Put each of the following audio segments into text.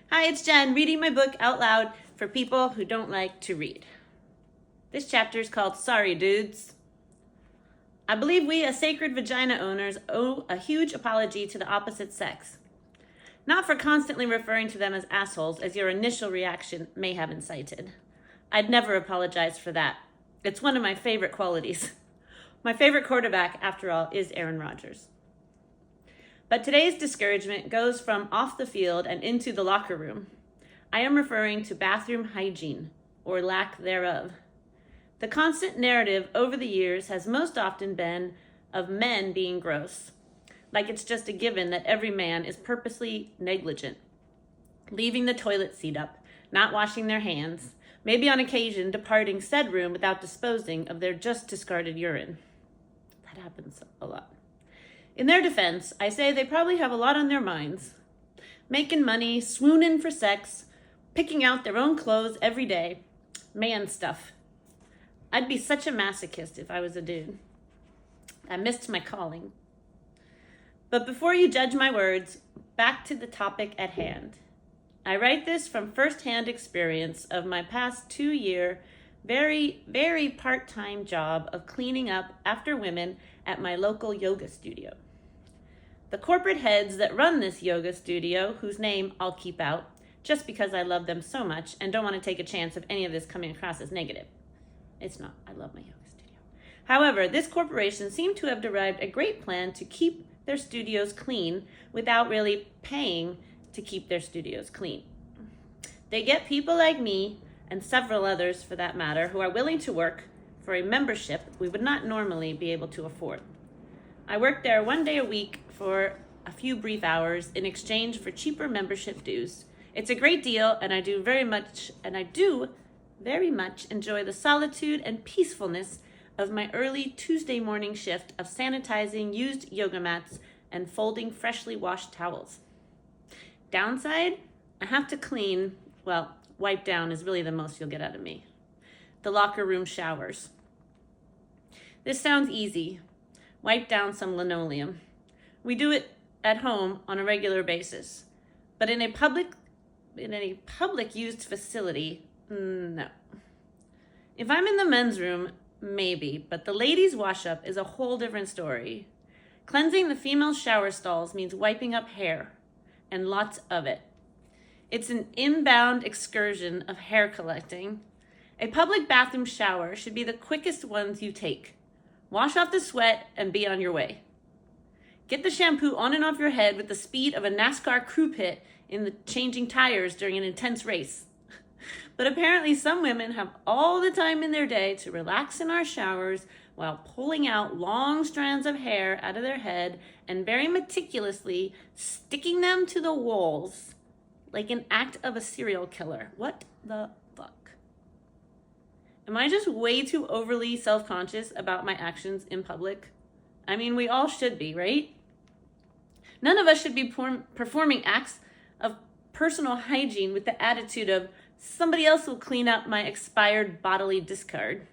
Hi, it's Jen, reading my book out loud for people who don't like to read. This chapter is called Sorry Dudes. I believe we as sacred vagina owners owe a huge apology to the opposite sex. Not for constantly referring to them as assholes, as your initial reaction may have incited. I'd never apologize for that. It's one of my favorite qualities. My favorite quarterback, after all, is Aaron Rodgers. But today's discouragement goes from off the field and into the locker room. I am referring to bathroom hygiene, or lack thereof. The constant narrative over the years has most often been of men being gross, like it's just a given that every man is purposely negligent, leaving the toilet seat up, not washing their hands, maybe on occasion departing said room without disposing of their just discarded urine. That happens a lot. In their defense, I say they probably have a lot on their minds. Making money, swooning for sex, picking out their own clothes every day. Man stuff. I'd be such a masochist if I was a dude. I missed my calling. But before you judge my words, back to the topic at hand. I write this from first-hand experience of my past 2-year, very, very part-time job of cleaning up after women at my local yoga studio. The corporate heads that run this yoga studio, whose name I'll keep out, just because I love them so much and don't want to take a chance of any of this coming across as negative. It's not. I love my yoga studio. However, this corporation seemed to have derived a great plan to keep their studios clean without really paying to keep their studios clean. They get people like me, and several others for that matter, who are willing to work for a membership we would not normally be able to afford. I work there 1 day a week for a few brief hours in exchange for cheaper membership dues. It's a great deal, and I do very much enjoy the solitude and peacefulness of my early Tuesday morning shift of sanitizing used yoga mats and folding freshly washed towels. Downside, I have to clean, wipe down is really the most you'll get out of me. The locker room showers. This sounds easy. Wipe down some linoleum. We do it at home on a regular basis. But in a public used facility, no. If I'm in the men's room, maybe, but the ladies' wash-up is a whole different story. Cleansing the female shower stalls means wiping up hair, and lots of it. It's an inbound excursion of hair collecting. A public bathroom shower should be the quickest ones you take. Wash off the sweat and be on your way. Get the shampoo on and off your head with the speed of a NASCAR crew pit in the changing tires during an intense race. But apparently some women have all the time in their day to relax in our showers while pulling out long strands of hair out of their head and very meticulously sticking them to the walls like an act of a serial killer. What the fuck? Am I just way too overly self-conscious about my actions in public? I mean, we all should be, right? None of us should be performing acts of personal hygiene with the attitude of, somebody else will clean up my expired bodily discard.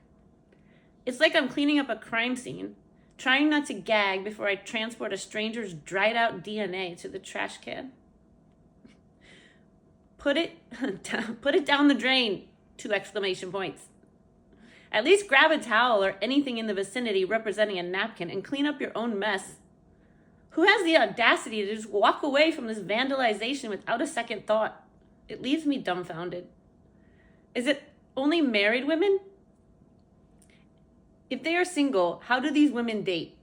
It's like I'm cleaning up a crime scene, trying not to gag before I transport a stranger's dried out DNA to the trash can. Put it down the drain, 2 exclamation points. At least grab a towel or anything in the vicinity representing a napkin and clean up your own mess. Who has the audacity to just walk away from this vandalization without a second thought? It leaves me dumbfounded. Is it only married women? If they are single, how do these women date?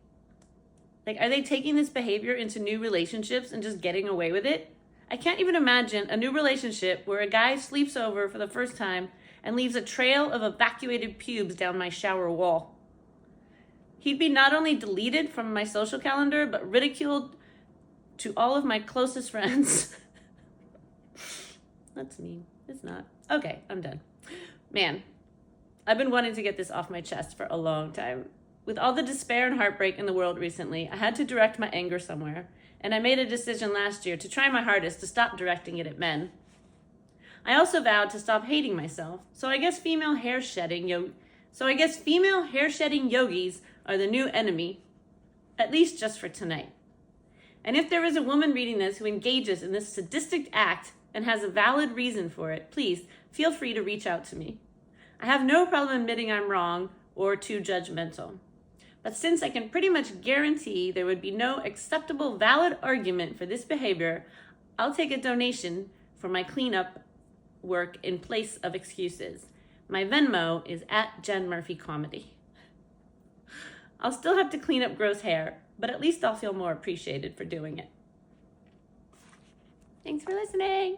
Are they taking this behavior into new relationships and just getting away with it? I can't even imagine a new relationship where a guy sleeps over for the first time and leaves a trail of evacuated pubes down my shower wall. He'd be not only deleted from my social calendar, but ridiculed to all of my closest friends. That's mean. It's not. Okay, I'm done. Man, I've been wanting to get this off my chest for a long time. With all the despair and heartbreak in the world recently, I had to direct my anger somewhere, and I made a decision last year to try my hardest to stop directing it at men. I also vowed to stop hating myself, so I guess female hair shedding yogis are the new enemy, at least just for tonight. And if there is a woman reading this who engages in this sadistic act, and has a valid reason for it, please feel free to reach out to me. I have no problem admitting I'm wrong or too judgmental. But since I can pretty much guarantee there would be no acceptable, valid argument for this behavior, I'll take a donation for my cleanup work in place of excuses. My Venmo is @JenMurphyComedy. I'll still have to clean up gross hair, but at least I'll feel more appreciated for doing it. Thanks for listening.